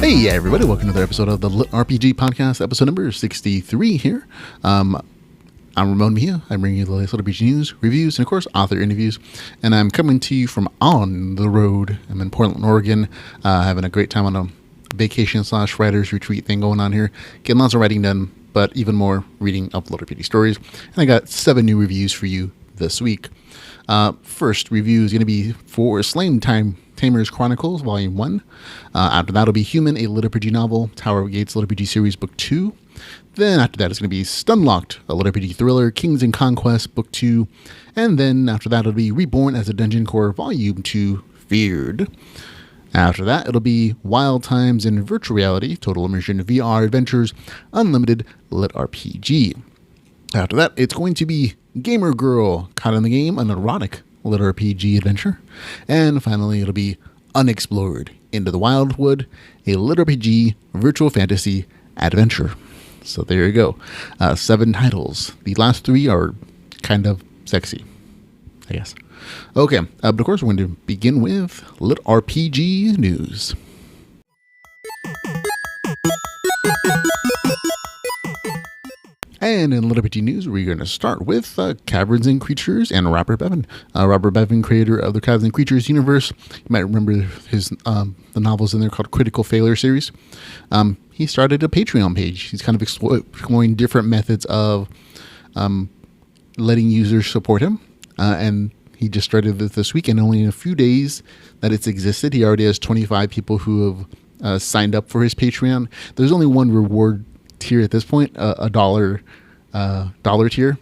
Hey everybody, welcome to another episode of the LitRPG podcast, episode number 63 here. I'm Ramon Mejia. I'm bringing you the latest LitRPG news, reviews, and of course, author interviews. And I'm coming to you from on the road. I'm in Portland, Oregon, having a great time on a vacation/writer's retreat thing going on here. Getting lots of writing done, but even more reading of LitRPG stories. And I got 7 new reviews for you this week. First review is going to be for Slain Time. Tamer's Chronicles, Volume 1. After that will be Human, a LitRPG novel, Tower of Gates LitRPG Series, Book 2. Then after that is going to be Stunlocked, a LitRPG thriller, Kings and Conquests, Book 2. And then after that it'll be Reborn as a Dungeon Core, Volume 2, Feared. After that it'll be Wild Times in Virtual Reality, Total Immersion VR Adventures, Unlimited LitRPG. After that it's going to be Gamer Girl, Caught in the Game, an Erotic LitRPG adventure. And finally it'll be Unexplored, Into the Wilderwood, a LitRPG virtual fantasy adventure. So there you go. 7 titles. The last 3 are kind of sexy, I guess. Okay, but of course we're going to begin with LitRPG news. And in LitRPG news, we're going to start with Caverns and Creatures and Robert Bevan. Robert Bevan, creator of the Caverns and Creatures universe. You might remember his the novels in there called Critical Failure series. He started a Patreon page. He's kind of exploring different methods of letting users support him. And he just started this week, and only in a few days that it's existed, he already has 25 people who have signed up for his Patreon. There's only one reward tier at this point, a dollar tier.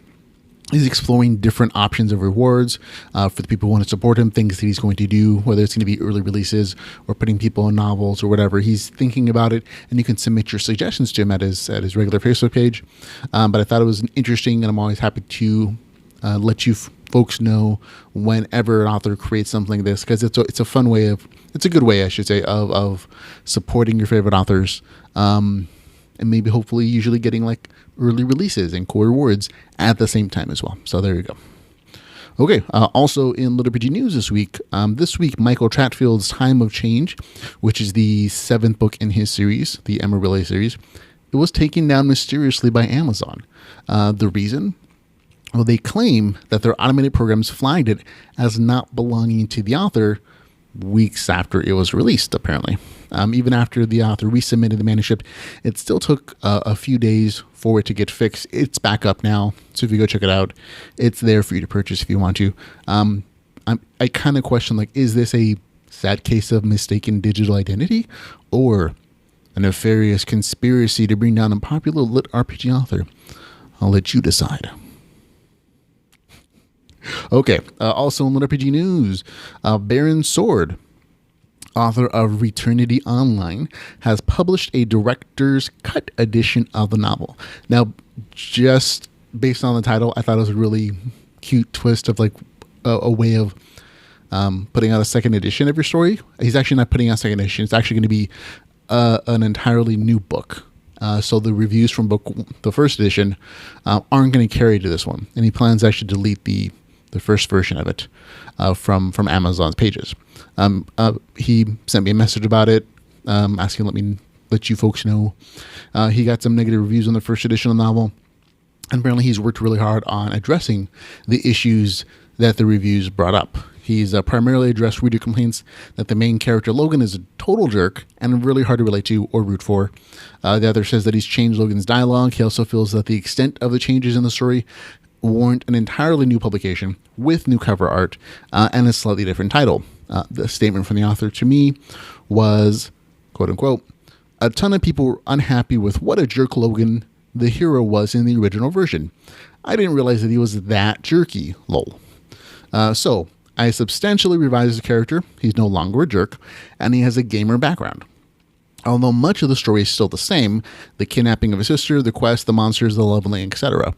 He's exploring different options of rewards for the people who want to support him, things that he's going to do, whether it's going to be early releases or putting people in novels or whatever. He's thinking about it, and you can submit your suggestions to him at his regular Facebook page. But I thought it was interesting, and I'm always happy to let you folks know whenever an author creates something like this, because it's a fun way it's a good way, I should say, of supporting your favorite authors. And maybe hopefully usually getting like early releases and core rewards at the same time as well. So there you go. Okay, also in LitRPG news this week, Michael Chatfield's Time of Change, which is the 7th book in his series, the Emerald series, it was taken down mysteriously by Amazon. The reason? Well, they claim that their automated programs flagged it as not belonging to the author weeks after it was released, apparently. Even after the author resubmitted the manuscript, it still took a few days for it to get fixed. It's back up now, so if you go check it out, it's there for you to purchase if you want to. I kind of question, like, is this a sad case of mistaken digital identity or a nefarious conspiracy to bring down a popular LitRPG author? I'll let you decide. Okay, also in LitRPG news, Baron Sword, author of Returnity Online, has published a director's cut edition of the novel. Now, just based on the title, I thought it was a really cute twist of like a way of putting out a second edition of your story. He's actually not putting out a second edition. It's actually going to be an entirely new book. So the reviews from the first edition aren't going to carry to this one. And he plans to actually delete the first version of it from Amazon's pages. He sent me a message about it, asking let me let you folks know. He got some negative reviews on the first edition of the novel, and apparently he's worked really hard on addressing the issues that the reviews brought up. He's primarily addressed reader complaints that the main character, Logan, is a total jerk and really hard to relate to or root for. The other says that he's changed Logan's dialogue. He also feels that the extent of the changes in the story warrant an entirely new publication with new cover art and a slightly different title. The statement from the author to me was, quote unquote, "A ton of people were unhappy with what a jerk Logan, the hero, was in the original version. I didn't realize that he was that jerky, lol. So I substantially revised the character. He's no longer a jerk, and he has a gamer background. Although much of the story is still the same, the kidnapping of his sister, the quest, the monsters, the leveling, etc.,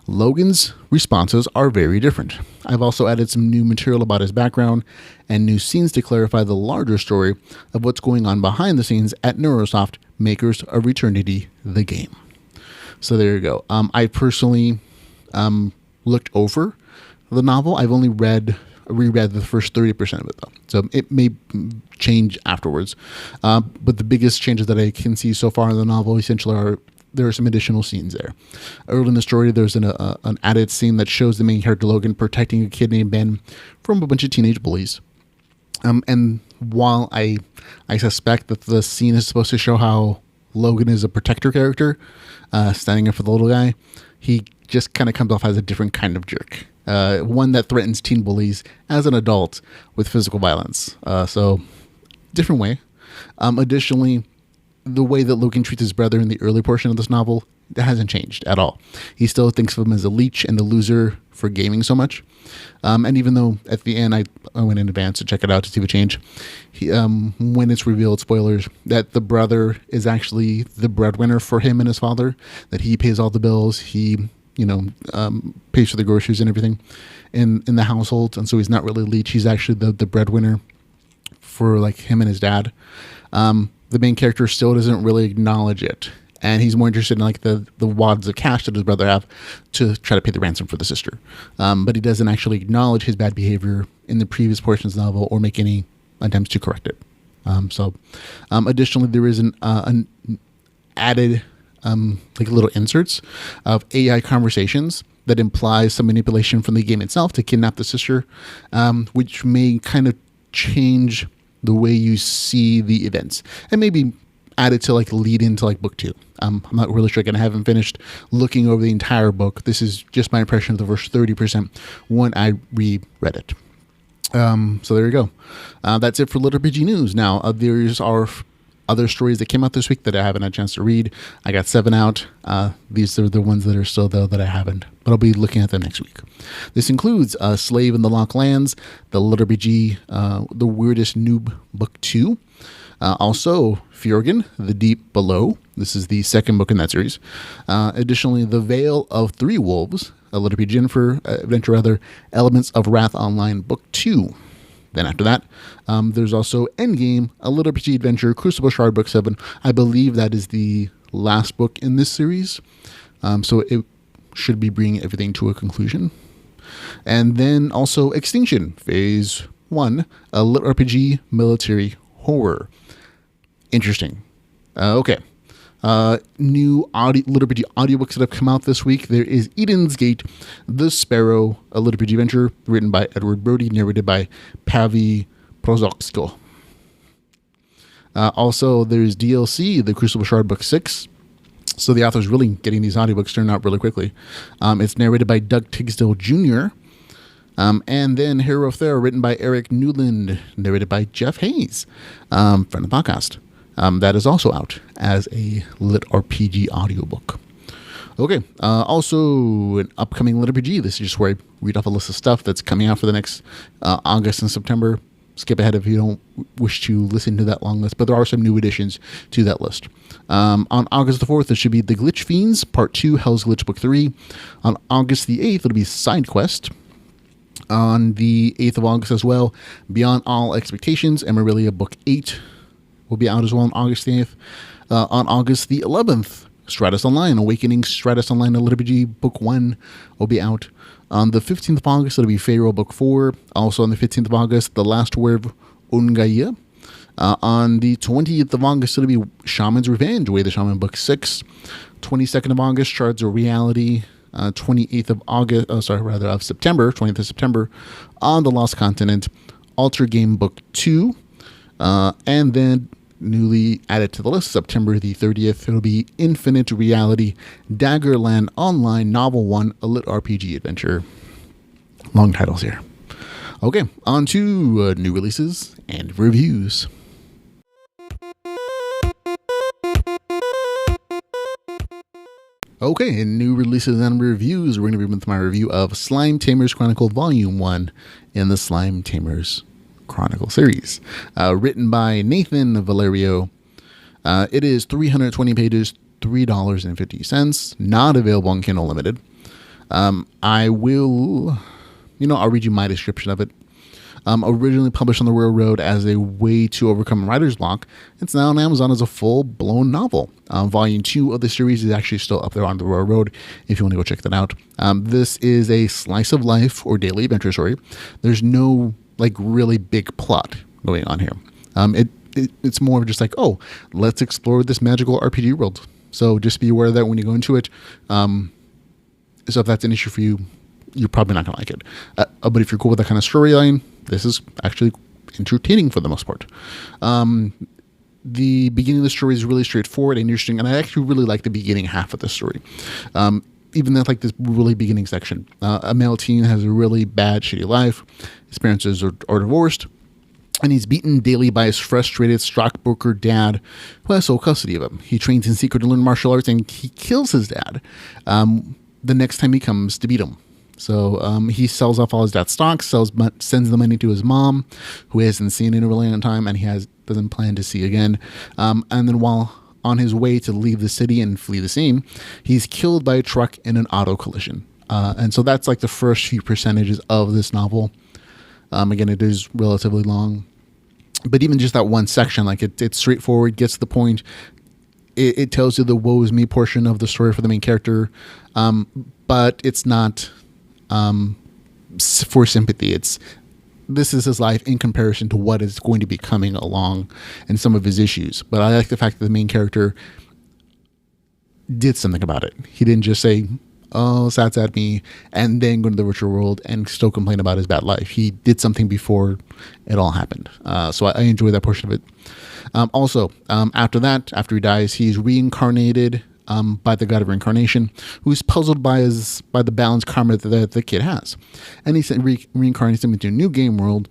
Logan's responses are very different. I've also added some new material about his background and new scenes to clarify the larger story of what's going on behind the scenes at Neurosoft, makers of Returnity, the game." So there you go. I personally looked over the novel. I've only reread the first 30% of it, though. So it may change afterwards. But the biggest changes that I can see so far in the novel essentially are there are some additional scenes there. Early in the story, there's an added scene that shows the main character Logan protecting a kid named Ben from a bunch of teenage bullies. And while I suspect that the scene is supposed to show how Logan is a protector character, standing up for the little guy, he just kind of comes off as a different kind of jerk. One that threatens teen bullies as an adult with physical violence. So, different way. Additionally, the way that Logan treats his brother in the early portion of this novel, that hasn't changed at all. He still thinks of him as a leech and a loser for gaming so much. And even though at the end I went in advance to check it out to see the change, when it's revealed, spoilers, that the brother is actually the breadwinner for him and his father, that he pays all the bills, he pays for the groceries and everything in the household, and so he's not really a leech. He's actually the breadwinner for like him and his dad. The main character still doesn't really acknowledge it, and he's more interested in like the wads of cash that his brother have to try to pay the ransom for the sister. But he doesn't actually acknowledge his bad behavior in the previous portions of the novel or make any attempts to correct it. Additionally, there is an added like little inserts of AI conversations that implies some manipulation from the game itself to kidnap the sister, which may kind of change the way you see the events and maybe add it to like lead into like book 2. I'm not really sure. Again, I haven't finished looking over the entire book. This is just my impression of the first 30% when I reread it. So there you go. That's it for LitRPG news. Now, there's our other stories that came out this week that I haven't had a chance to read. I got 7 out. These are the ones that are still though that I haven't, but I'll be looking at them next week. This includes Slave in the Lost Lands, the LitRPG, The Weirdest Noob Book 2. Also, Fjorgen, The Deep Below. This is the second book in that series. Additionally, The Veil of Three Wolves, a LitRPG adventure, Elements of Wrath Online Book 2. Then after that, there's also Endgame, a LitRPG adventure, Crucible Shard Book 7. I believe that is the last book in this series. So it should be bringing everything to a conclusion. And then also Extinction, Phase 1, a LitRPG military horror. Interesting. Okay. New LitRPG audiobooks that have come out this week. There is Eden's Gate, The Sparrow, a LitRPG adventure written by Edward Brody, narrated by Pavi Prozoksko. Also, there's DLC, The Crucible Shard Book 6. So the author's really getting these audiobooks turned out really quickly. It's narrated by Doug Tigsdale Jr., and then Hero of Thera, written by Eric Newland, narrated by Jeff Hayes, from the podcast. That is also out as a LitRPG audiobook. Okay, also an upcoming LitRPG. This is just where I read off a list of stuff that's coming out for the next August and September. Skip ahead if you don't wish to listen to that long list, but there are some new additions to that list. On August the 4th, there should be The Glitch Fiends, Part 2, Hell's Glitch Book 3. On August the 8th, it'll be Side Quest. On the 8th of August as well, Beyond All Expectations, Emerelia Book 8 will be out as well on August the 8th. On August the 11th, Stratus Online, Awakening Stratus Online, a LitRPG Book 1 will be out. On the 15th of August, it'll be Pharaoh Book 4. Also on the 15th of August, The Last Word of Ungaya. On the 20th of August, it'll be Shaman's Revenge, Way the Shaman Book 6. 22nd of August, Shards of Reality. 28th of September, 20th of September, On the Lost Continent, Alter Game Book 2. And then newly added to the list, September the 30th, it'll be Infinite Reality, Daggerland Online Novel 1, a LitRPG adventure. Long titles here. Okay, on to new releases and reviews. Okay, in new releases and reviews, we're going to be with my review of Slime Tamer's Chronicle Volume 1 in the Slime Tamer's Chronicle series. Written by Nathan Valerio. It is 320 pages, $3.50. Not available on Kindle Limited. I'll read you my description of it. Originally published on the Railroad as a way to overcome writer's block, it's now on Amazon as a full-blown novel. Volume 2 of the series is actually still up there on the Railroad if you want to go check that out. This is a slice of life or daily adventure story. There's no really big plot going on here. It's more of just like, oh, let's explore this magical RPG world. So just be aware that when you go into it, so if that's an issue for you, you're probably not going to like it. But if you're cool with that kind of storyline, this is actually entertaining for the most part. The beginning of the story is really straightforward and interesting, and I actually really like the beginning half of the story. Even that, like this really beginning section. A male teen has a really bad, shitty life. His parents are divorced, and he's beaten daily by his frustrated stockbroker dad, who has sole custody of him. He trains in secret to learn martial arts, and he kills his dad the next time he comes to beat him. So he sells off all his dad's stocks, sends the money to his mom, who he hasn't seen in a really long time, and doesn't plan to see again. And then while on his way to leave the city and flee the scene, he's killed by a truck in an auto collision. And so that's like the first few percentages of this novel. Again, it is relatively long, but even just that one section, like it's straightforward, gets to the point. It tells you the woe is me portion of the story for the main character, but it's not for sympathy. This is his life in comparison to what is going to be coming along and some of his issues. But I like the fact that the main character did something about it. He didn't just say, oh, sad me, and then go to the virtual world and still complain about his bad life. He did something before it all happened. So I enjoy that portion of it. Also, after he dies, he's reincarnated by the god of reincarnation, who's puzzled by the balanced karma that the kid has. And he reincarnates him into a new game world.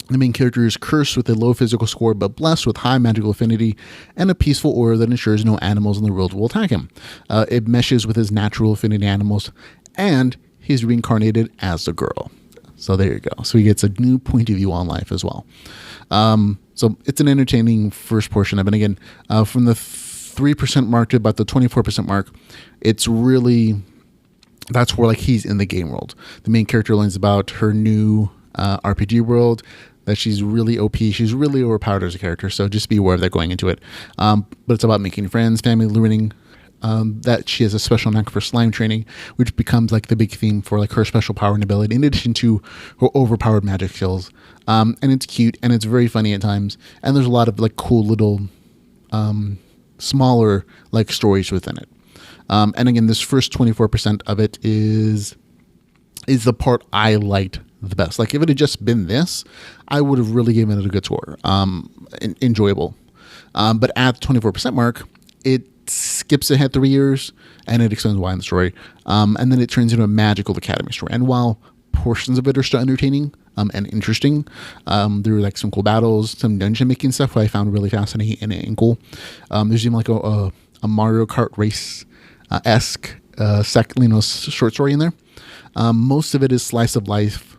The main character is cursed with a low physical score, but blessed with high magical affinity and a peaceful aura that ensures no animals in the world will attack him. It meshes with his natural affinity animals, and he's reincarnated as a girl. So there you go. So he gets a new point of view on life as well. So it's an entertaining first portion of it. And again, from the 3% mark to about the 24% mark, it's really, that's where like he's in the game world. The main character learns about her new RPG world, that she's really OP. She's really overpowered as a character. So just be aware of that going into it. But it's about making friends, family, learning that she has a special knack for slime training, which becomes like the big theme for like her special power and ability, in addition to her overpowered magic skills. And it's cute and it's very funny at times. And there's a lot of like cool little smaller like stories within it. And again, this first 24% of it is the part I liked the best. Like if it had just been this, I would have really given it a good score. Enjoyable. But at the 24% mark, it skips ahead 3 years and it explains why in the story. And then it turns into a magical academy story. And while portions of it are still entertaining and interesting, there were like some cool battles, some dungeon making stuff that I found really fascinating and cool. There's even like a Mario Kart race esque short story in there. Most of it is slice of life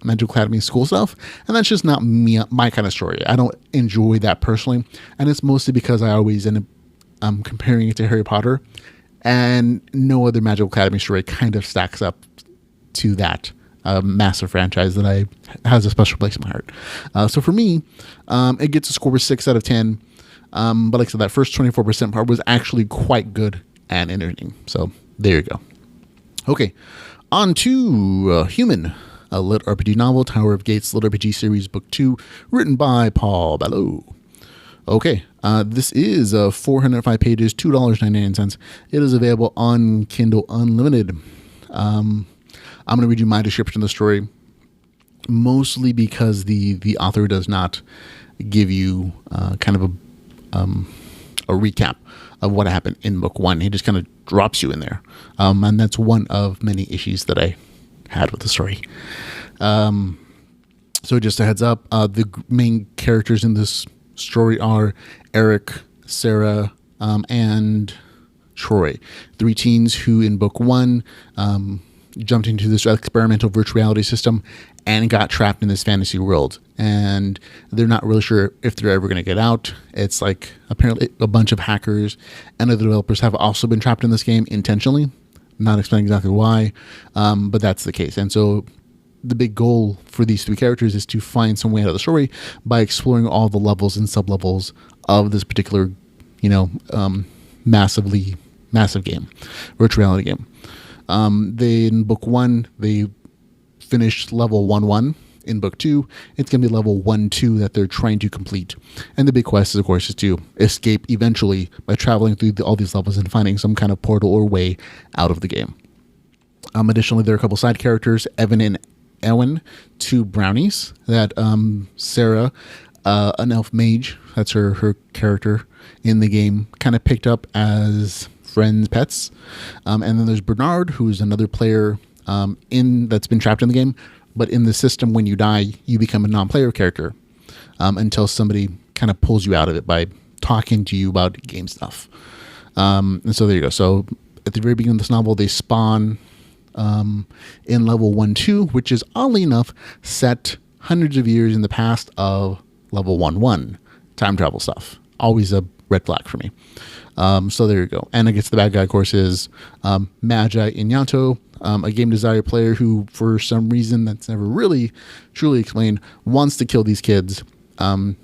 magical academy school stuff, and that's just not my kind of story. I don't enjoy that personally, and it's mostly because I always end up comparing it to Harry Potter, and no other magical academy story kind of stacks up to that massive franchise that has a special place in my heart. So for me, it gets a score of 6 out of 10. But like I said, that first 24% part was actually quite good and entertaining. So there you go. Okay, on to Human, a LitRPG novel, Tower of Gates LitRPG series book 2, written by Paul Ballot. Okay, this is 405 pages, $2.99. It is available on Kindle Unlimited. I'm going to read you my description of the story, mostly because the author does not give you kind of a recap of what happened in book 1. He just kind of drops you in there. And that's one of many issues that I had with the story. So just a heads up, the main characters in this story are Eric, Sarah, and Troy. 3 teens who in book 1 jumped into this experimental virtual reality system and got trapped in this fantasy world. And they're not really sure if they're ever going to get out. It's like apparently a bunch of hackers and other developers have also been trapped in this game intentionally. Not explaining exactly why, but that's the case. And so the big goal for these 3 characters is to find some way out of the story by exploring all the levels and sub-levels of this particular, massive game, virtual reality game. In book 1, they finished level 1-1 in book 2, it's going to be level 1-2 that they're trying to complete. And the big quest, of course, is to escape eventually by traveling through all these levels and finding some kind of portal or way out of the game. Additionally, there are a couple side characters, Evan and Ewan, 2 brownies that Sarah, an elf mage, that's her character in the game, kind of picked up as friends, pets. And then there's Bernard, who's another player that's been trapped in the game, but in the system, when you die, you become a non-player character until somebody kind of pulls you out of it by talking to you about game stuff. And so there you go. So at the very beginning of this novel, they spawn in level 1-2, which is oddly enough set hundreds of years in the past of level 1-1 time travel stuff. Always a red flag for me. So there you go. And I guess the bad guy, of course, is Magi Inyanto, a Game Desire player who, for some reason that's never really truly explained, wants to kill these kids and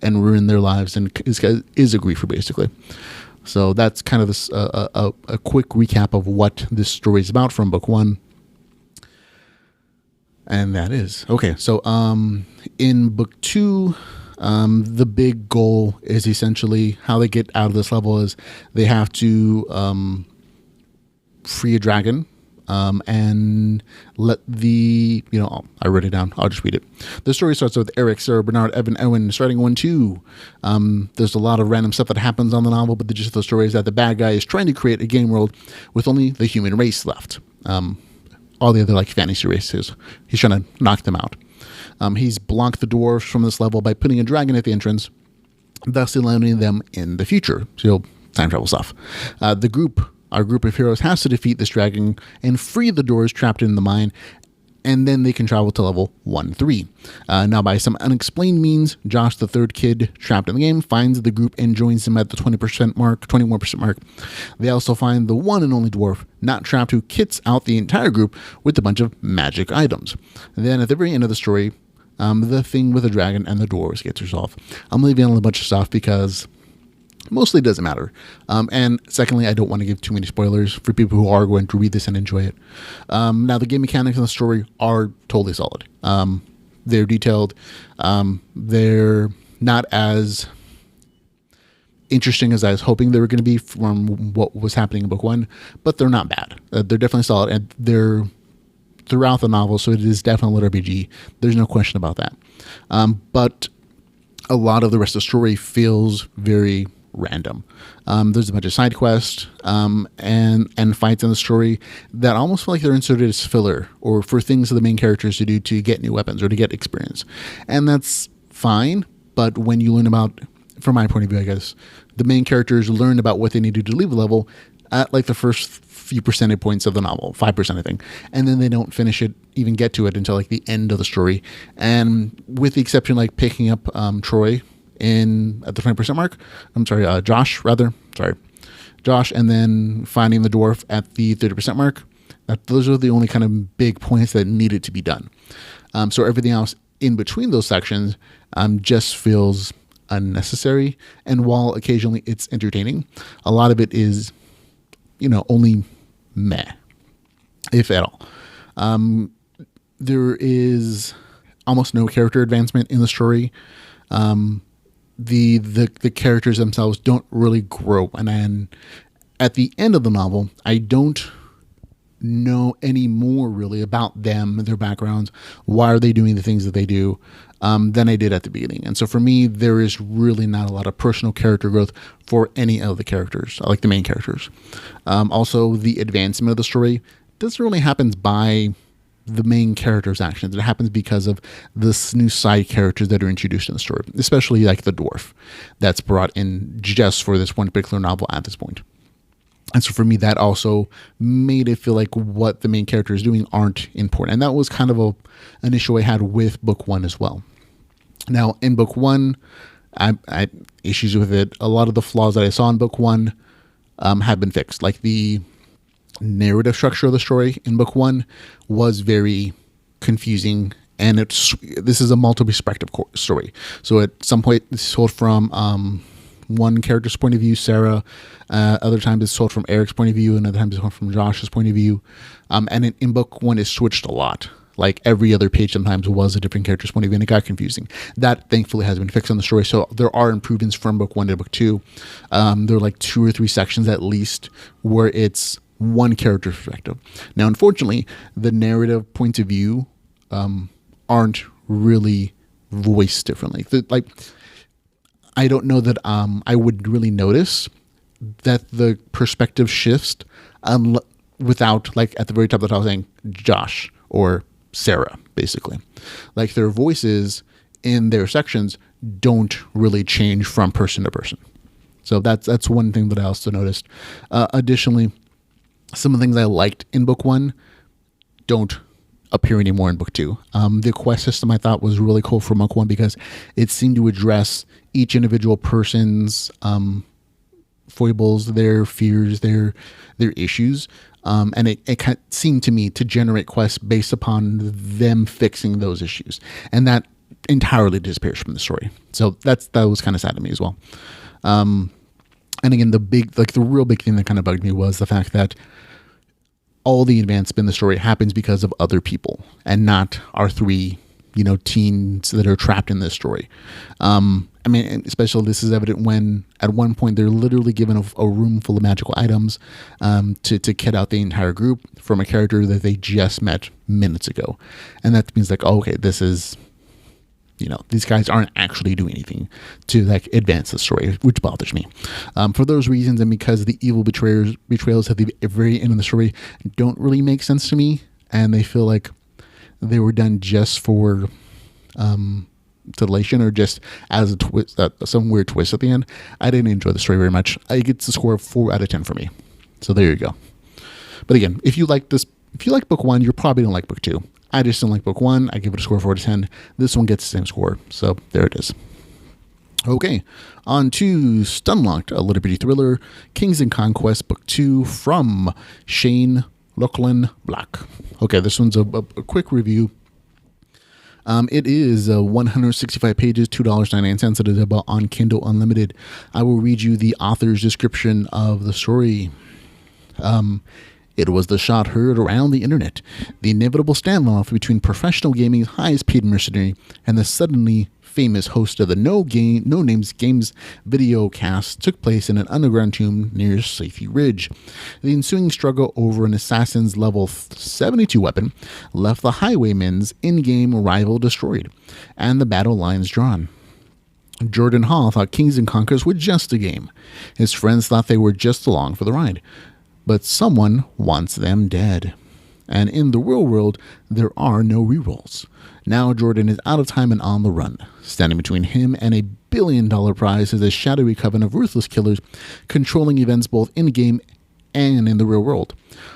ruin their lives, and is a griefer, basically. So that's kind of a quick recap of what this story is about from book 1. And that is okay. So in book 2, the big goal is essentially how they get out of this level is they have to free a dragon and let I wrote it down. I'll just read it. The story starts with Eric, Sarah, Bernard, Evan, Owen starting 1-2. There's a lot of random stuff that happens on the novel, but the gist of the story is that the bad guy is trying to create a game world with only the human race left. All the other fantasy races, he's trying to knock them out. He's blocked the dwarves from this level by putting a dragon at the entrance, thus eliminating them in the future. So time travel stuff. Our group of heroes has to defeat this dragon and free the dwarves trapped in the mine, and then they can travel to level 1-3. Now, by some unexplained means, Josh, the third kid trapped in the game, finds the group and joins them at the 21% mark. They also find the one and only dwarf not trapped, who kits out the entire group with a bunch of magic items. And then at the very end of the story, the thing with the dragon and the dwarves gets resolved. I'm leaving out a bunch of stuff because mostly it doesn't matter. And secondly, I don't want to give too many spoilers for people who are going to read this and enjoy it. Now, the game mechanics and the story are totally solid. They're detailed. They're not as interesting as I was hoping they were going to be from what was happening in book 1, but they're not bad. They're definitely solid, and they're throughout the novel, so it is definitely a LitRPG. There's no question about that. But a lot of the rest of the story feels very random. There's a bunch of side quests and fights in the story that almost feel like they're inserted as filler or for things for the main characters to do to get new weapons or to get experience. And that's fine, but when you learn about, from my point of view, I guess, the main characters learn about what they need to do to leave the level at the first few percentage points of the novel, 5% I think, and then they don't finish it, even get to it until the end of the story. And with the exception picking up Troy at the 20% mark, Josh, and then finding the dwarf at the 30% mark. Those are the only kind of big points that needed to be done. So everything else in between those sections just feels unnecessary. And while occasionally it's entertaining, a lot of it is, only meh, if at all. There is almost no character advancement in the story. The characters themselves don't really grow, and then at the end of the novel, I don't know any more really about them, their backgrounds, why are they doing the things that they do, than I did at the beginning. And so for me, there is really not a lot of personal character growth for any of the characters, like the main characters. Also, the advancement of the story doesn't really happen by the main character's actions. It happens because of the new side characters that are introduced in the story, especially the dwarf that's brought in just for this one particular novel at this point. And so for me, that also made it feel like what the main character is doing aren't important. And that was kind of an issue I had with book 1 as well. Now, in book 1, I had issues with it. A lot of the flaws that I saw in book 1 have been fixed. The narrative structure of the story in book 1 was very confusing, and this is a multi-perspective story. So at some point, it's told from one character's point of view, Sarah. Other times it's told from Eric's point of view, and other times it's told from Josh's point of view. And in book 1, it's switched a lot. Like every other page sometimes was a different character's point of view, and it got confusing. That thankfully has been fixed on the story. So there are improvements from book 1 to book 2. There are like 2 or 3 sections at least where it's one character perspective. Now, unfortunately, the narrative points of view aren't really voiced differently. Like, I don't know that I would really notice that the perspective shifts without, like, at the very top of the top saying Josh or Sarah, basically. Like, their voices in their sections don't really change from person to person. So that's one thing that I also noticed. Additionally, some of the things I liked in book 1 don't appear anymore in book 2. The quest system I thought was really cool for book 1 because it seemed to address each individual person's foibles, their fears, their issues. And it kind of seemed to me to generate quests based upon them fixing those issues. And that entirely disappears from the story. So that was kind of sad to me as well. And again, the real big thing that kind of bugged me was the fact that all the advancement in the story happens because of other people and not our 3, teens that are trapped in this story. I mean, especially this is evident when at one point they're literally given a room full of magical items to kit out the entire group from a character that they just met minutes ago. And that means like, oh, okay, this is, these guys aren't actually doing anything to like advance the story, which bothers me. For those reasons, and because the evil betrayals at the very end of the story don't really make sense to me, and they feel like they were done just for titillation or just as a twist, some weird twist at the end, I didn't enjoy the story very much. I get the score of 4 out of 10 for me. So there you go. But again, if you like book 1, you probably don't like book 2. I just don't like book 1. I give it a score of 4 to 10. This one gets the same score. So there it is. Okay, on to Stunlocked, a LitRPG thriller, Kings and Conquests, book 2 from Shane Lachlan Black. Okay, this one's a quick review. It is 165 pages, $2.99. It is about on Kindle Unlimited. I will read you the author's description of the story. It was the shot heard around the internet. The inevitable standoff between professional gaming's highest paid mercenary and the suddenly famous host of the No Names Games video cast took place in an underground tomb near Safety Ridge. The ensuing struggle over an assassin's level 72 weapon left the Highwaymen's in-game rival destroyed, and the battle lines drawn. Jordan Hall thought Kings and Conquests were just a game. His friends thought they were just along for the ride. But someone wants them dead. And in the real world, there are no rerolls. Now Jordan is out of time and on the run. Standing between him and $1 billion prize is a shadowy coven of ruthless killers controlling events both in-game and in the real world.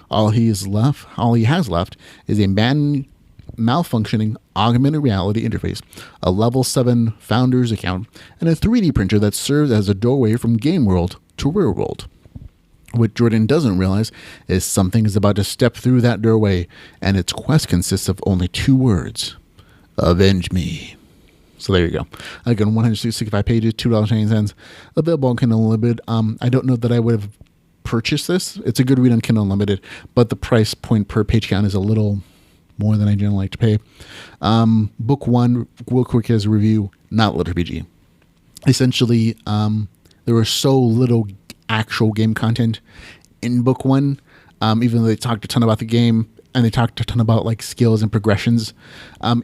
All he has left is a malfunctioning augmented reality interface, a level 7 founder's account, and a 3D printer that serves as a doorway from game world to real world. What Jordan doesn't realize is something is about to step through that doorway, and its quest consists of only 2 words. Avenge me. So there you go. Again, 165 pages, $2.99. Available on Kindle Unlimited. I don't know that I would have purchased this. It's a good read on Kindle Unlimited, but the price point per page count is a little more than I generally like to pay. Book 1, real quick as a review, not LitRPG. Essentially, there was so little actual game content in book 1, even though they talked a ton about the game and they talked a ton about like skills and progressions.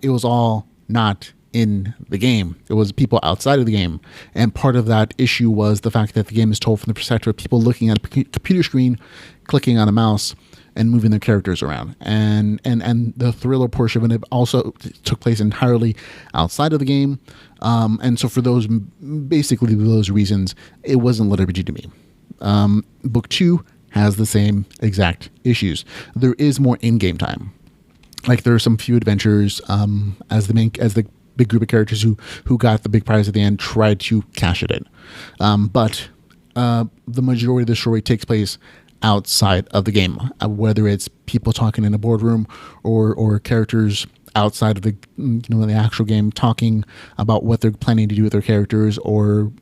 It was all not in the game. It was people outside of the game, and part of that issue was the fact that the game is told from the perspective of people looking at a computer screen, clicking on a mouse and moving their characters around, and the thriller portion of it also took place entirely outside of the game, and so for those reasons, it wasn't LitRPG to me. Book 2 has the same exact issues. There is more in-game time. Like there are some few adventures as the big group of characters who got the big prize at the end tried to cash it in. But the majority of the story takes place outside of the game, whether it's people talking in a boardroom or characters outside of the actual game talking about what they're planning to do with their characters, or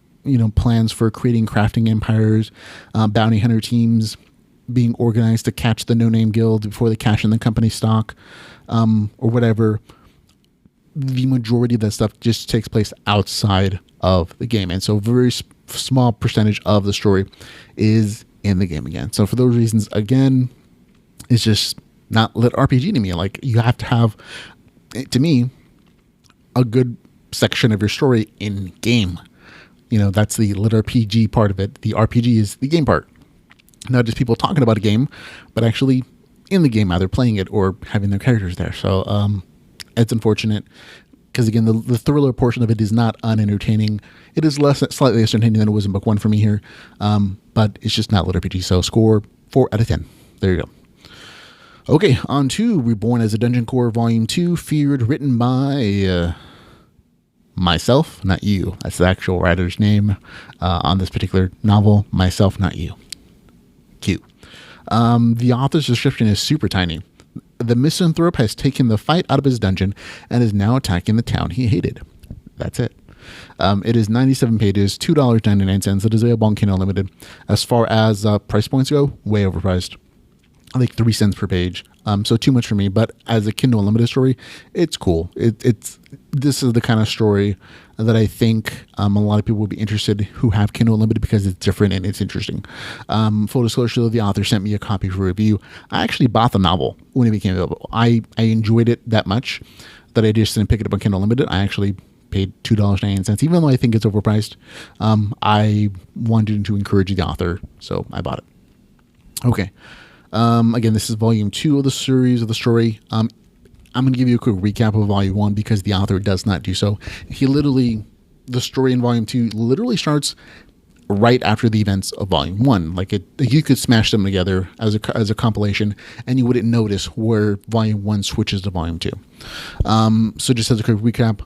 plans for creating crafting empires, bounty hunter teams being organized to catch the no-name guild before they cash in the company stock, or whatever, the majority of that stuff just takes place outside of the game. And so a very small percentage of the story is in the game again. So for those reasons, again, it's just not lit RPG to me. Like, you have to have, to me, a good section of your story in game. You know, that's the lit RPG part of it. The RPG is the game part. Not just people talking about a game, but actually in the game, either playing it or having their characters there. So it's unfortunate because, again, the thriller portion of it is not unentertaining. It is slightly less entertaining than it was in book 1 for me here, but it's just not lit RPG. So score 4 out of 10. There you go. Okay, on to Reborn as a Dungeon Core Volume 2, feared, written by myself, not you. That's the actual writer's name on this particular novel. Myself, not you. Cute. The author's description is super tiny. The misanthrope has taken the fight out of his dungeon and is now attacking the town he hated. That's it. It is 97 pages, $2.99. It is available on Kindle Unlimited. As far as price points go, way overpriced. I think 3 cents per page. So too much for me, but as a Kindle Unlimited story, it's cool. This is the kind of story that I think a lot of people would be interested who have Kindle Unlimited because it's different and it's interesting. Full disclosure, the author sent me a copy for review. I actually bought the novel when it became available. I enjoyed it that much that I just didn't pick it up on Kindle Unlimited. I actually paid $2.99, even though I think it's overpriced. I wanted to encourage the author, so I bought it. Okay. Again, this is volume 2 of the series of the story. I'm going to give you a quick recap of volume 1 because the author does not do so. The story in volume 2 literally starts right after the events of volume 1. Like, you could smash them together as a compilation and you wouldn't notice where volume 1 switches to volume 2. So just as a quick recap,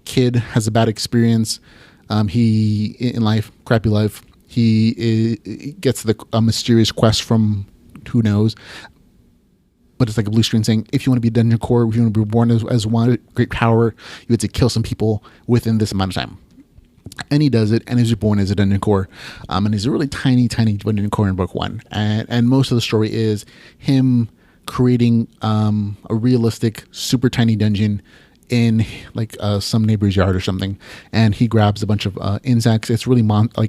kid has a bad experience. Crappy life. He gets a mysterious quest from who knows, but it's like a blue screen saying, if you want to be Dungeon Core, if you want to be reborn as one great power, you have to kill some people within this amount of time. And he does it, and he's reborn as a Dungeon Core. And he's a really tiny Dungeon Core in book 1. And most of the story is him creating a realistic, super tiny dungeon in like some neighbor's yard or something, and he grabs a bunch of insects. It's really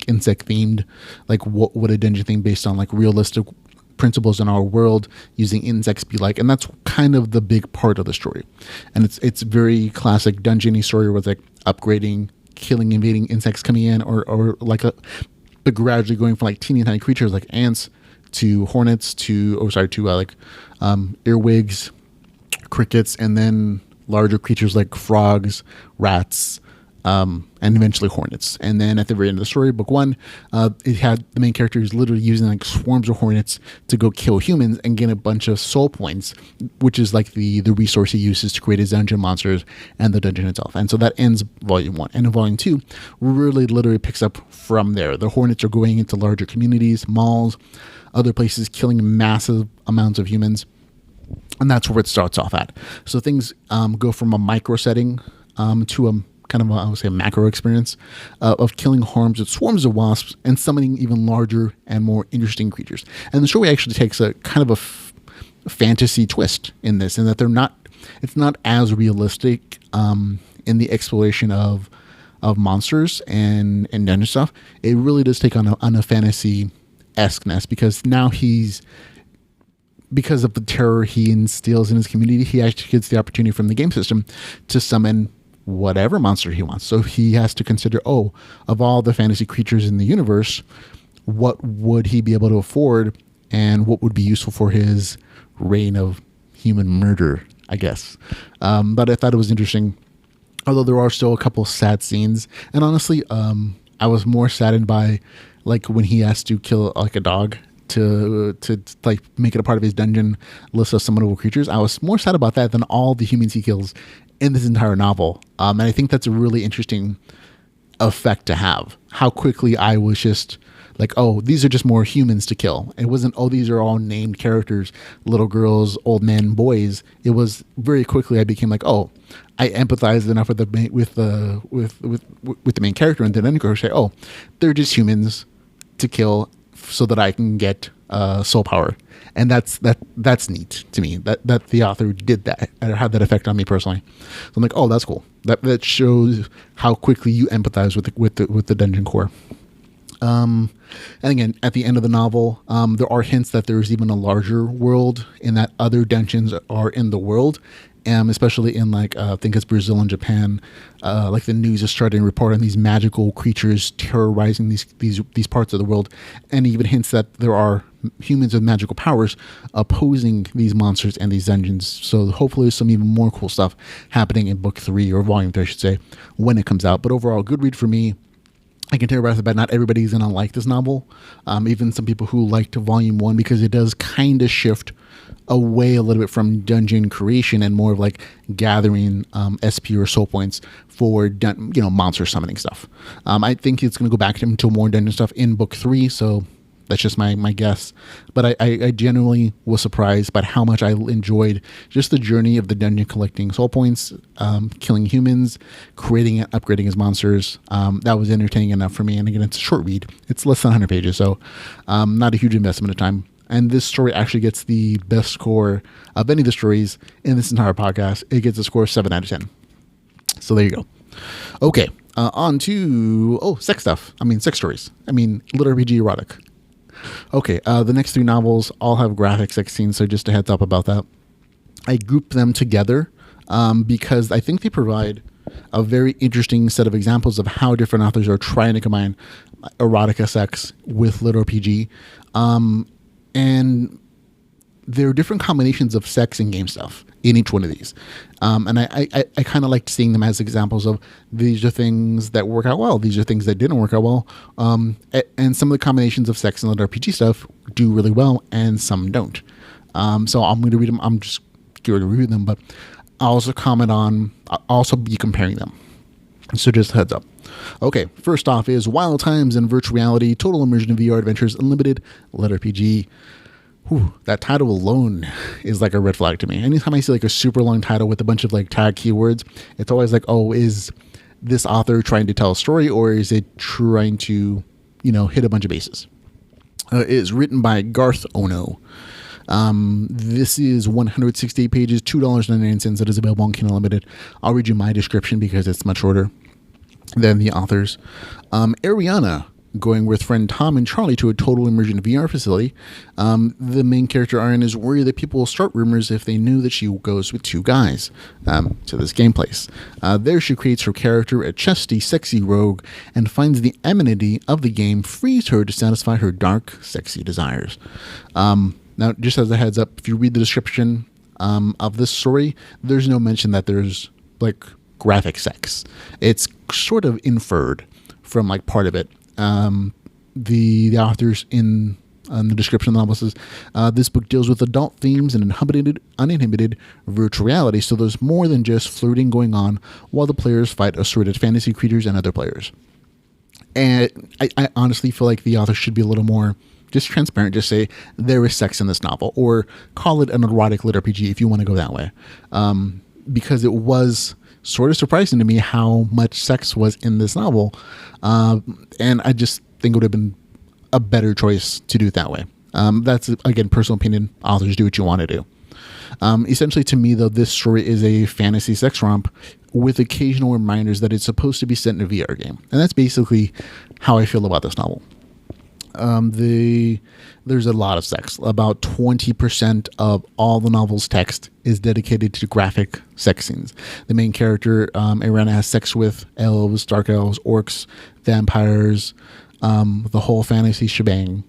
insect themed, like what a dungeon thing based on like realistic principles in our world, using insects be like, and that's kind of the big part of the story. And it's very classic dungeon-y story with like upgrading, killing, invading insects coming in, or like but gradually going from like teeny tiny creatures like ants to hornets to earwigs, crickets, and then larger creatures like frogs, rats, and eventually hornets. And then at the very end of the story, book 1, it had the main character who's literally using like swarms of hornets to go kill humans and get a bunch of soul points, which is like the resource he uses to create his dungeon monsters and the dungeon itself. And so that ends volume 1. And in volume 2, really literally picks up from there. The hornets are going into larger communities, malls, other places, killing massive amounts of humans. And that's where it starts off at. So things go from a micro setting to a kind of a macro experience of killing swarms of wasps and summoning even larger and more interesting creatures. And the story actually takes a kind of a fantasy twist in this, in that it's not as realistic in the exploration of monsters and dungeon stuff. It really does take on a fantasy-esqueness, because now because of the terror he instills in his community, he actually gets the opportunity from the game system to summon whatever monster he wants. So he has to consider, of all the fantasy creatures in the universe, what would he be able to afford and what would be useful for his reign of human murder, I guess. But I thought it was interesting, although there are still a couple sad scenes. And honestly, I was more saddened by like when he has to kill like a dog to like make it a part of his dungeon list of summonable creatures. I was more sad about that than all the humans he kills in this entire novel. And I think that's a really interesting effect to have. How quickly I was just like, these are just more humans to kill. It wasn't, these are all named characters, little girls, old men, boys. It was very quickly I became like, I empathized enough with the main character, and then I say, they're just humans to kill so that I can get soul power, and that's neat to me. That the author did that and had that effect on me personally. So I'm like, oh, that's cool. That shows how quickly you empathize with the dungeon core. And again, at the end of the novel, there are hints that there's even a larger world, and that other dungeons are in the world. Especially in like I think it's Brazil and Japan, like the news is starting to report on these magical creatures terrorizing these parts of the world, and even hints that there are humans with magical powers opposing these monsters and these dungeons. So hopefully there's some even more cool stuff happening in book 3 or volume 3, I should say, when it comes out. But overall, good read for me. I can tell you right off the bat, not everybody's going to like this novel. Even some people who liked volume 1, because it does kind of shift away a little bit from dungeon creation and more of like gathering SP or soul points for monster summoning stuff. I think it's going to go back into more dungeon stuff in book 3, so that's just my guess. But I genuinely was surprised by how much I enjoyed just the journey of the dungeon collecting soul points, killing humans, creating and upgrading as monsters. That was entertaining enough for me. And again, it's a short read. It's less than 100 pages, so not a huge investment of time. And this story actually gets the best score of any of the stories in this entire podcast. It gets a score of 7 out of 10. So there you go. Okay, on to sex stuff. Sex stories. LitRPG erotic. Okay, the next 3 novels all have graphic sex scenes, so just a heads up about that. I grouped them together because I think they provide a very interesting set of examples of how different authors are trying to combine erotica sex with LitRPG. And there are different combinations of sex and game stuff in each one of these. And I kind of liked seeing them as examples of these are things that work out well. These are things that didn't work out well. And some of the combinations of sex and LitRPG stuff do really well, and some don't. So I'm going to read them. I'm just going to review them, but I'll also I'll also be comparing them. So just a heads up. Okay, first off is Wild Times in Virtual Reality, Total Immersion VR Adventures Unlimited LitRPG. Whew, that title alone is like a red flag to me. Anytime I see like a super long title with a bunch of like tag keywords, it's always like, oh, is this author trying to tell a story, or is it trying to, hit a bunch of bases? It is written by Garth Ono. This is 168 pages, $2.99. It is available on Kindle Unlimited. I'll read you my description because it's much shorter than the authors. Ariana, going with friend Tom and Charlie to a total immersion VR facility. The main character, Ariana, is worried that people will start rumors if they knew that she goes with 2 guys to this game place. There she creates her character, a chesty, sexy rogue, and finds the amenity of the game frees her to satisfy her dark, sexy desires. Now, just as a heads up, if you read the description of this story, there's no mention that there's like graphic sex. It's sort of inferred from like part of it. The authors in the description of the novel says, this book deals with adult themes and uninhibited virtual reality, so there's more than just flirting going on while the players fight assorted fantasy creatures and other players. And I honestly feel like the author should be a little more just transparent, just say there is sex in this novel, or call it an erotic LitRPG if you want to go that way. Because it was sort of surprising to me how much sex was in this novel. And I just think it would have been a better choice to do it that way. That's, again, personal opinion. Authors do what you want to do. Essentially, to me, though, this story is a fantasy sex romp with occasional reminders that it's supposed to be set in a VR game. And that's basically how I feel about this novel. There's a lot of sex. About 20% of all the novel's text is dedicated to graphic sex scenes. The main character, Ariana, has sex with elves, dark elves, orcs, vampires, the whole fantasy shebang.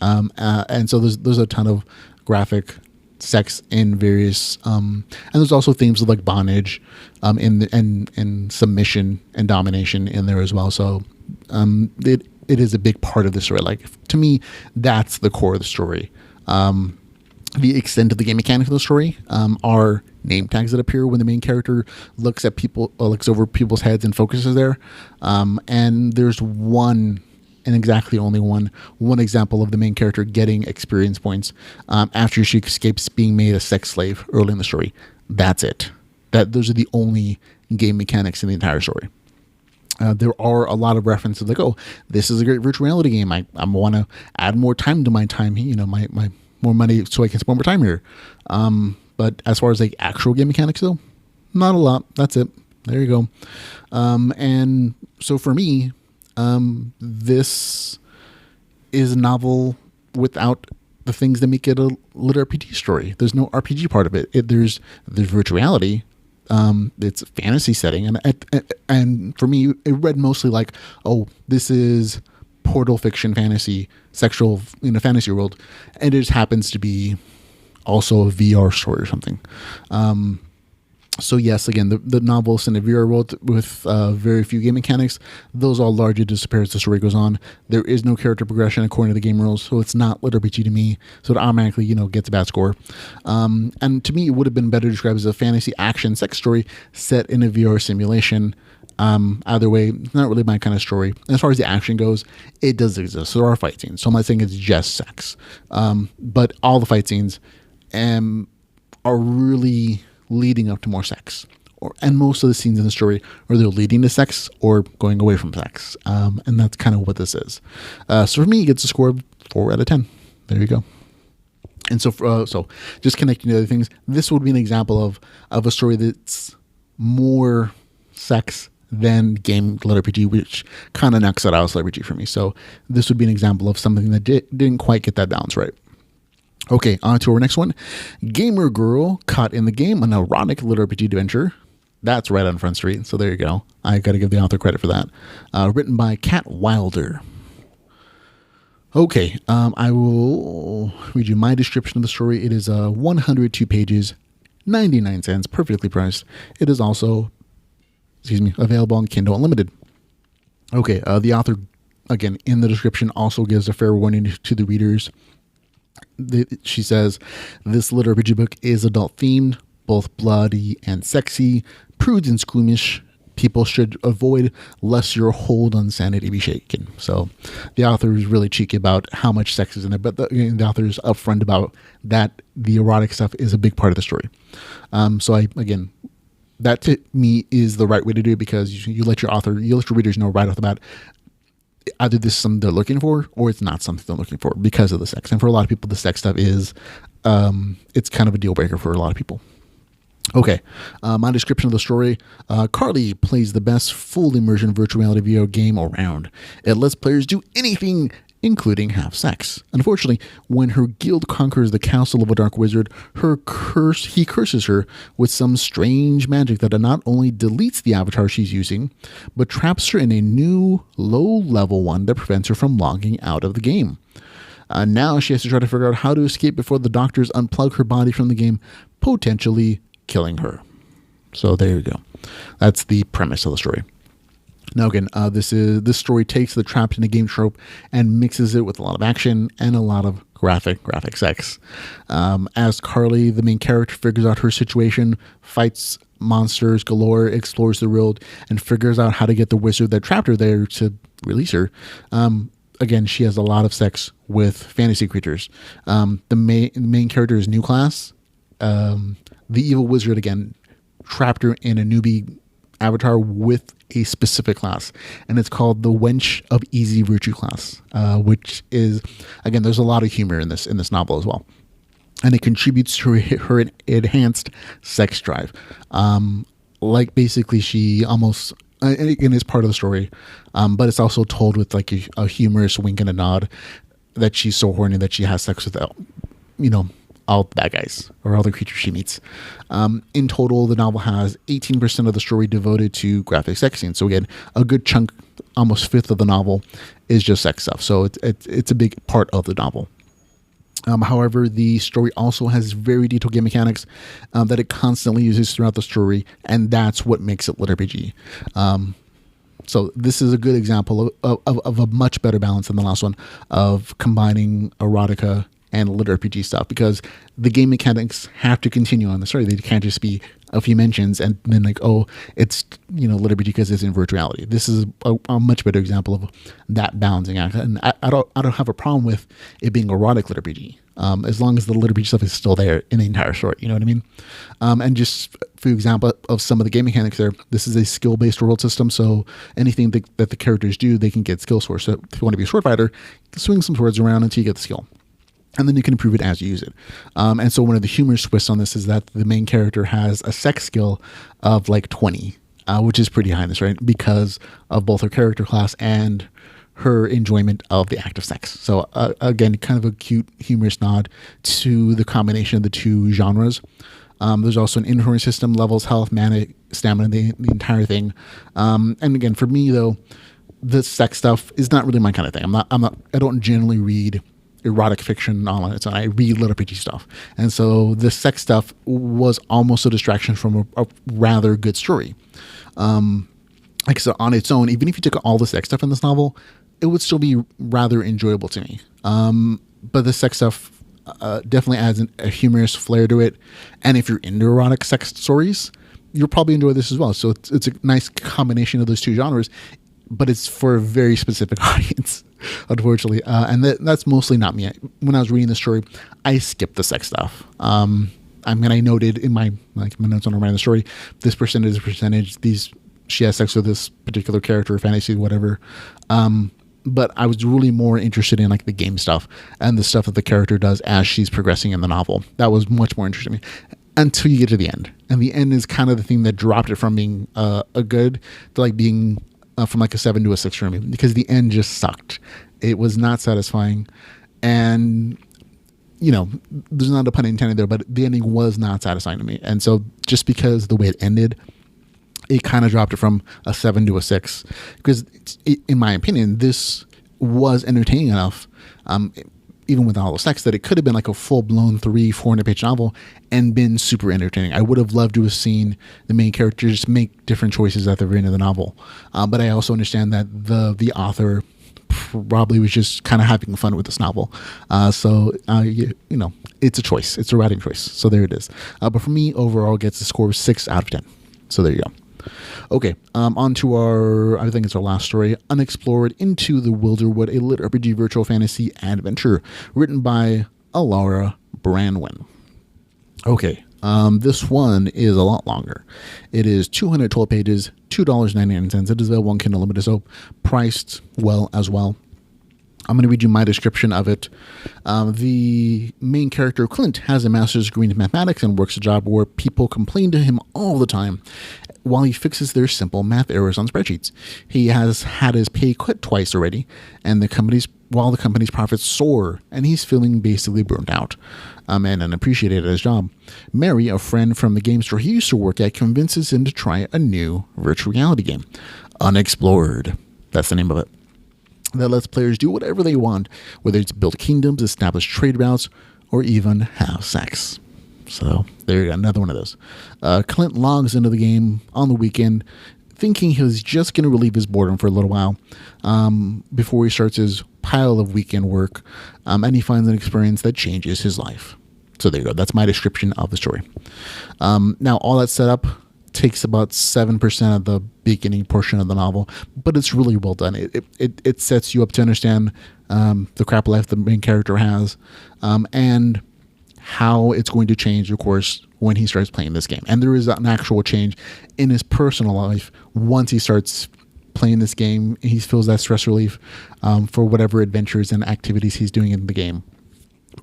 And so there's a ton of graphic sex in various, and there's also themes of like bondage, and submission and domination in there as well. So, it is a big part of the story. Like, to me, that's the core of the story. The extent of the game mechanic of the story are name tags that appear when the main character looks at people, looks over people's heads and focuses there. And there's one, and exactly only one example of the main character getting experience points after she escapes being made a sex slave early in the story. That's it. Those are the only game mechanics in the entire story. there are a lot of references like, oh, this is a great virtual reality game. I want to add more time to my time, my more money so I can spend more time here. But as far as like actual game mechanics though, not a lot. That's it. There you go. And so for me, this is a novel without the things that make it a lit RPG story. There's no RPG part of it. There's virtuality. It's a fantasy setting, and for me, it read mostly like, oh, this is portal fiction fantasy, sexual in a fantasy world, and it just happens to be also a VR story or something. So yes, again, the novel is in a VR world with very few game mechanics. Those all largely disappear as the story goes on. There is no character progression according to the game rules, so it's not LitRPG to me. So it automatically, gets a bad score. And to me, it would have been better described as a fantasy action sex story set in a VR simulation. Either way, it's not really my kind of story. As far as the action goes, it does exist. There are fight scenes, so I'm not saying it's just sex. But all the fight scenes are really leading up to more sex, and most of the scenes in the story are either leading to sex or going away from sex, and that's kind of what this is. So for me, it gets a score of 4 out of 10. There you go. And so just connecting to other things, this would be an example of a story that's more sex than game LitRPG, which kind of knocks it out as LitRPG for me. So this would be an example of something that didn't quite get that balance right. Okay, on to our next one. Gamer Girl Caught in the Game, an erotic LitRPG adventure. That's right on Front Street, so there you go. I got to give the author credit for that. Written by Kat Wilder. Okay, I will read you my description of the story. It is 102 pages, 99 cents, perfectly priced. It is also, available on Kindle Unlimited. Okay, the author, again, in the description also gives a fair warning to the readers. She says, this LitRPG book is adult themed, both bloody and sexy, prudes and squeamish. People should avoid lest your hold on sanity be shaken. So the author is really cheeky about how much sex is in it, but the author is upfront about that the erotic stuff is a big part of the story. That to me is the right way to do it, because you let your readers know right off the bat, either this is something they're looking for or it's not something they're looking for because of the sex. And for a lot of people, the sex stuff is, it's kind of a deal breaker for a lot of people. Okay, my description of the story. Carly plays the best full immersion virtual reality video game around. It lets players do anything, including have sex. Unfortunately, when her guild conquers the castle of a dark wizard, he curses her with some strange magic that not only deletes the avatar she's using, but traps her in a new low-level one that prevents her from logging out of the game. Now she has to try to figure out how to escape before the doctors unplug her body from the game, potentially killing her. So there you go. That's the premise of the story. Now again, this story takes the trapped in a game trope and mixes it with a lot of action and a lot of graphic sex. As Carly, the main character, figures out her situation, fights monsters galore, explores the world, and figures out how to get the wizard that trapped her there to release her. Again, she has a lot of sex with fantasy creatures. The main character is New Class. The evil wizard, again, trapped her in a newbie avatar with a specific class, and it's called the Wench of Easy Virtue class, which is, again, there's a lot of humor in this novel as well, and it contributes to her enhanced sex drive. Like basically she almost, and again, is part of the story, but it's also told with like a humorous wink and a nod that she's so horny that she has sex with all the bad guys or all the creatures she meets. In total, the novel has 18% of the story devoted to graphic sex scenes. So again, a good chunk, almost fifth of the novel, is just sex stuff. So it's a big part of the novel. However, the story also has very detailed game mechanics that it constantly uses throughout the story, and that's what makes it LitRPG. So this is a good example of a much better balance than the last one, of combining erotica and LitRPG stuff, because the game mechanics have to continue on the story. They can't just be a few mentions and then like, oh, it's, LitRPG because it's in virtual reality. This is a much better example of that balancing act. And I don't have a problem with it being erotic LitRPG. As long as the LitRPG stuff is still there in the entire story, you know what I mean? And just for example of some of the game mechanics there, this is a skill-based world system, so anything that the characters do, they can get skill scores. So if you want to be a sword fighter, swing some swords around until you get the skill. And then you can improve it as you use it. And so one of the humorous twists on this is that the main character has a sex skill of like 20, which is pretty high in this, right? Because of both her character class and her enjoyment of the act of sex. So again, kind of a cute, humorous nod to the combination of the two genres. There's also an inventory system, levels, health, mana, stamina, the entire thing. And again, for me though, the sex stuff is not really my kind of thing. I don't generally read erotic fiction on its own. I read LitRPG stuff. And so the sex stuff was almost a distraction from a rather good story. Like I said, on its own, even if you took all the sex stuff in this novel, it would still be rather enjoyable to me. But the sex stuff definitely adds a humorous flair to it. And if you're into erotic sex stories, you'll probably enjoy this as well. So it's a nice combination of those two genres, but it's for a very specific audience, unfortunately. And that's mostly not me. When I was reading the story, I skipped the sex stuff. I noted in my notes on writing the story, this percentage is a percentage, she has sex with this particular character, fantasy, whatever. But I was really more interested in like the game stuff and the stuff that the character does as she's progressing in the novel. That was much more interesting to me until you get to the end. And the end is kind of the thing that dropped it from being a good to like being from like a 7 to a 6 for me, because the end just sucked. It was not satisfying. And, there's not a pun intended there, but the ending was not satisfying to me. And so just because the way it ended, it kind of dropped it from a 7 to a 6, because in my opinion, this was entertaining enough, even with all the sex, that it could have been like a full-blown 300-400 page novel and been super entertaining. I would have loved to have seen the main characters make different choices at the very end of the novel. But I also understand that the author probably was just kind of having fun with this novel. So it's a choice. It's a writing choice. So there it is. But for me, overall, it gets a score of 6 out of 10. So there you go. Okay, on to I think it's our last story, Unexplored, Into the Wilderwood, a LitRPG virtual fantasy adventure, written by Alara Branwyn. Okay, this one is a lot longer. It is 212 pages, $2.99. It is available on Kindle Limited, so priced well as well. I'm going to read you my description of it. The main character, Clint, has a master's degree in mathematics and works a job where people complain to him all the time while he fixes their simple math errors on spreadsheets. He has had his pay cut twice already, and while the company's profits soar, and he's feeling basically burnt out and unappreciated at his job. Mary, a friend from the game store he used to work at, convinces him to try a new virtual reality game, Unexplored. That's the name of it. That lets players do whatever they want, whether it's build kingdoms, establish trade routes, or even have sex. So there you go, another one of those. Clint logs into the game on the weekend, thinking he was just going to relieve his boredom for a little while before he starts his pile of weekend work, and he finds an experience that changes his life. So there you go. That's my description of the story. Now, all that setup takes about 7% of the beginning portion of the novel, but it's really well done. It sets you up to understand the crap life the main character has, and how it's going to change, of course, when he starts playing this game. And there is an actual change in his personal life once he starts playing this game. He feels that stress relief for whatever adventures and activities he's doing in the game.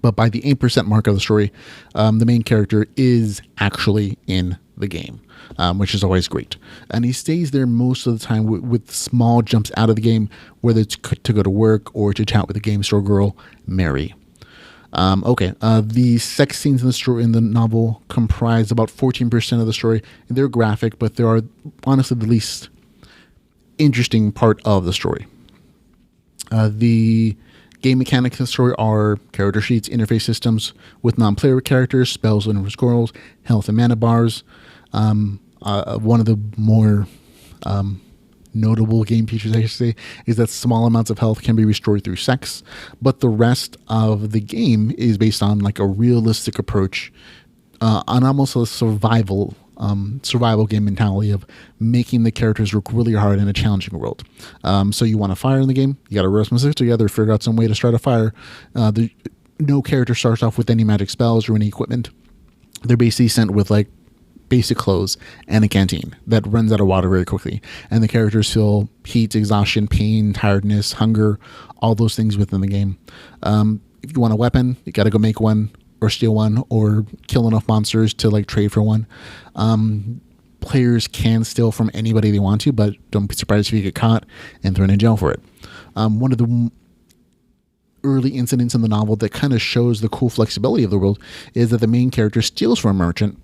But by the 8% mark of the story, the main character is actually in the game, which is always great. And he stays there most of the time with small jumps out of the game, whether it's to go to work or to chat with the game store girl, Mary. The sex scenes in the novel comprise about 14% of the story. They're graphic, but they are honestly the least interesting part of the story. The game mechanics of the story are character sheets, interface systems with non-player characters, spells and scrolls, health and mana bars. One of the more notable game features, I should say, is that small amounts of health can be restored through sex, but the rest of the game is based on like a realistic approach on almost a survival survival game mentality of making the characters work really hard in a challenging world. So you want a fire in the game, you got to row some sticks together, figure out some way to start a fire. No character starts off with any magic spells or any equipment. They're basically sent with like basic clothes and a canteen that runs out of water very quickly. And the characters feel heat, exhaustion, pain, tiredness, hunger, all those things within the game. If you want a weapon, you got to go make one or steal one or kill enough monsters to like trade for one. Players can steal from anybody they want to, but don't be surprised if you get caught and thrown in jail for it. One of the early incidents in the novel that kind of shows the cool flexibility of the world is that the main character steals from a merchant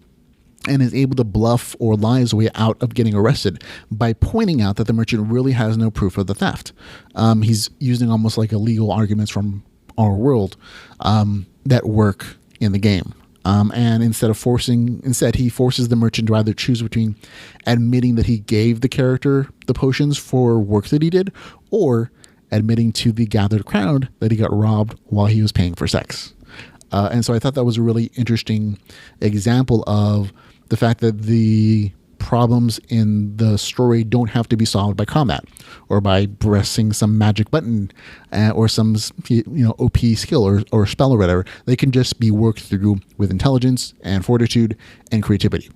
and is able to bluff or lie his way out of getting arrested by pointing out that the merchant really has no proof of the theft. He's using almost like illegal arguments from our world that work in the game. And instead he forces the merchant to either choose between admitting that he gave the character the potions for work that he did, or admitting to the gathered crowd that he got robbed while he was paying for sex. And so I thought that was a really interesting example of the fact that the problems in the story don't have to be solved by combat or by pressing some magic button or some OP skill or spell or whatever. They can just be worked through with intelligence and fortitude and creativity.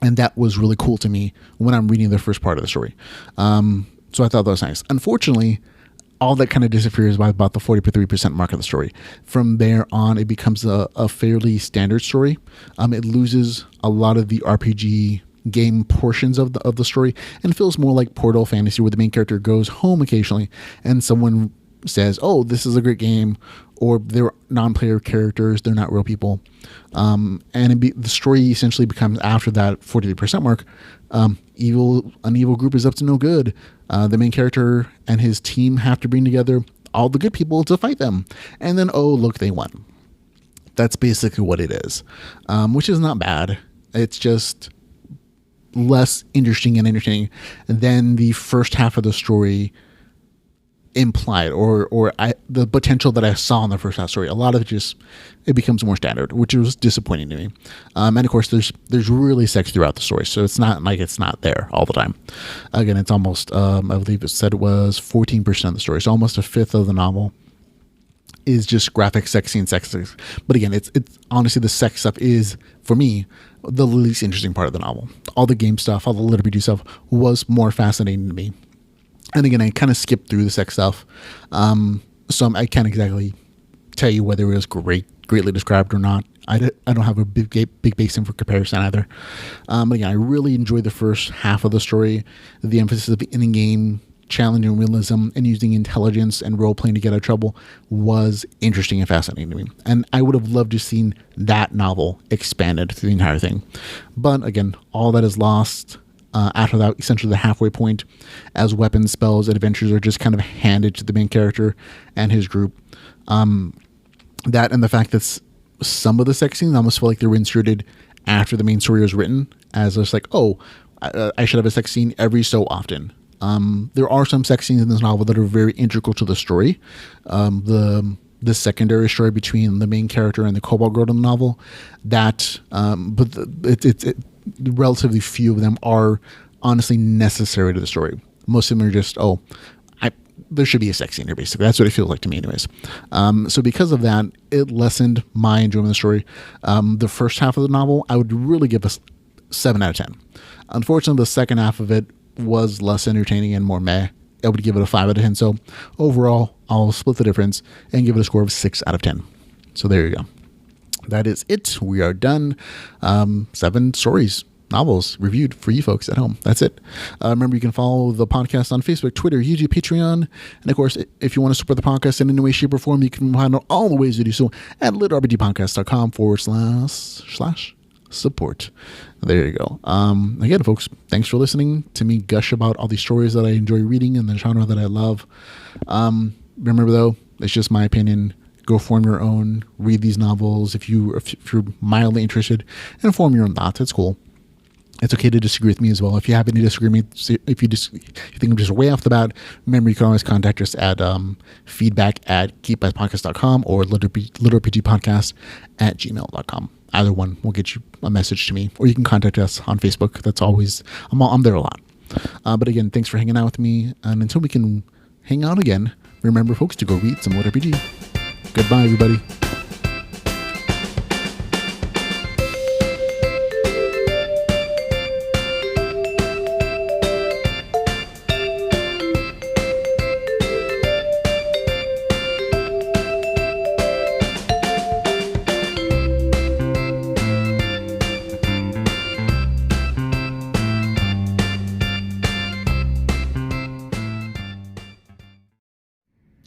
And that was really cool to me when I'm reading the first part of the story. So I thought that was nice. Unfortunately, all that kind of disappears by about the 43% mark of the story. From there on, it becomes a fairly standard story. It loses a lot of the RPG game portions of the story and feels more like Portal Fantasy, where the main character goes home occasionally and someone says, "Oh, this is a great game," or they're non-player characters, they're not real people. And the story essentially becomes, after that 43% mark, an evil group is up to no good. The main character and his team have to bring together all the good people to fight them. And then, oh, look, they won. That's basically what it is, which is not bad. It's just less interesting and entertaining than the first half of the story implied, or the potential that I saw in the first half story. A lot of it becomes more standard, which was disappointing to me. And of course, there's really sex throughout the story, so it's not like it's not there all the time. Again, it's almost I believe it said it was 14% of the story, so almost a fifth of the novel is just graphic sex scene sex. But again, it's honestly, the sex stuff is, for me, the least interesting part of the novel. All the game stuff, all the LitRPG stuff was more fascinating to me. And again, I kind of skipped through the sex stuff. So I can't exactly tell you whether it was greatly described or not. I don't have a big basin for comparison either. But again, I really enjoyed the first half of the story. The emphasis of the in-game challenge and realism and using intelligence and role-playing to get out of trouble was interesting and fascinating to me. And I would have loved to have seen that novel expanded through the entire thing. But again, all that is lost after that, essentially the halfway point, as weapons, spells, and adventures are just kind of handed to the main character and his group. That and the fact that some of the sex scenes almost feel like they were inserted after the main story was written, as it's like, oh, I should have a sex scene every so often. There are some sex scenes in this novel that are very integral to the story. The secondary story between the main character and the Cobalt Girl in the novel, but relatively few of them are honestly necessary to the story. Most of them are just, there should be a sex scene here, basically. That's what it feels like to me anyways. So because of that, it lessened my enjoyment of the story. The first half of the novel, I would really give a 7 out of 10. Unfortunately, the second half of it was less entertaining and more meh. I would give it a 5 out of 10. So overall, I'll split the difference and give it a score of 6 out of 10. So there you go. That is it. We are done. 7 novels reviewed for you folks at home. That's it. Remember, you can follow the podcast on Facebook, Twitter, YouTube, Patreon. And of course, if you want to support the podcast in any way, shape, or form, you can find out all the ways to do so at litrpgpodcast.com/support. There you go. Again, folks, thanks for listening to me gush about all these stories that I enjoy reading and the genre that I love. Remember, though, it's just my opinion. Go form your own. Read these novels if you're mildly interested, and form your own thoughts. It's cool. It's okay to disagree with me as well. If you have any disagreements, if you think I'm just way off the bat, remember you can always contact us at feedback@geekbypodcast.com or litrpgpodcast@gmail.com. Either one will get you a message to me, or you can contact us on Facebook. That's always, I'm there a lot. But again, thanks for hanging out with me. And until we can hang out again, remember, folks, to go read some LitRPG. Goodbye, everybody.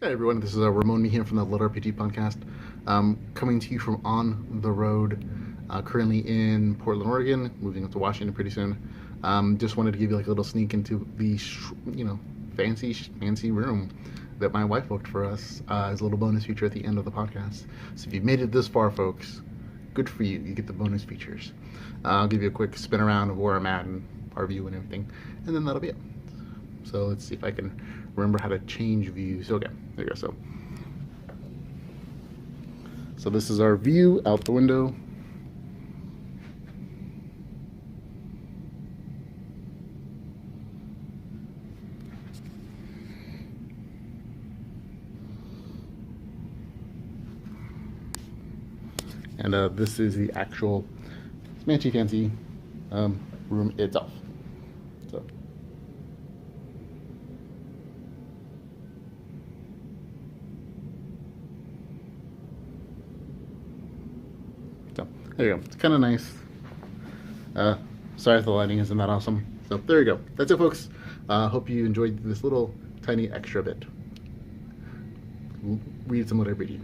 Hey everyone, this is Ramon Mejia from the LitRPG podcast, coming to you from on the road, currently in Portland, Oregon, moving up to Washington pretty soon. Just wanted to give you like a little sneak into the, fancy room that my wife booked for us as a little bonus feature at the end of the podcast. So if you've made it this far, folks, good for you. You get the bonus features. I'll give you a quick spin around of where I'm at and our view and everything, and then that'll be it. So let's see if I can remember how to change views. Okay, there you go. So this is our view out the window. And this is the actual fancy room itself. So there you go. It's kind of nice. Sorry if the lighting isn't that awesome. So there you go. That's it, folks. Hope you enjoyed this little tiny extra bit. Read some LitRPG.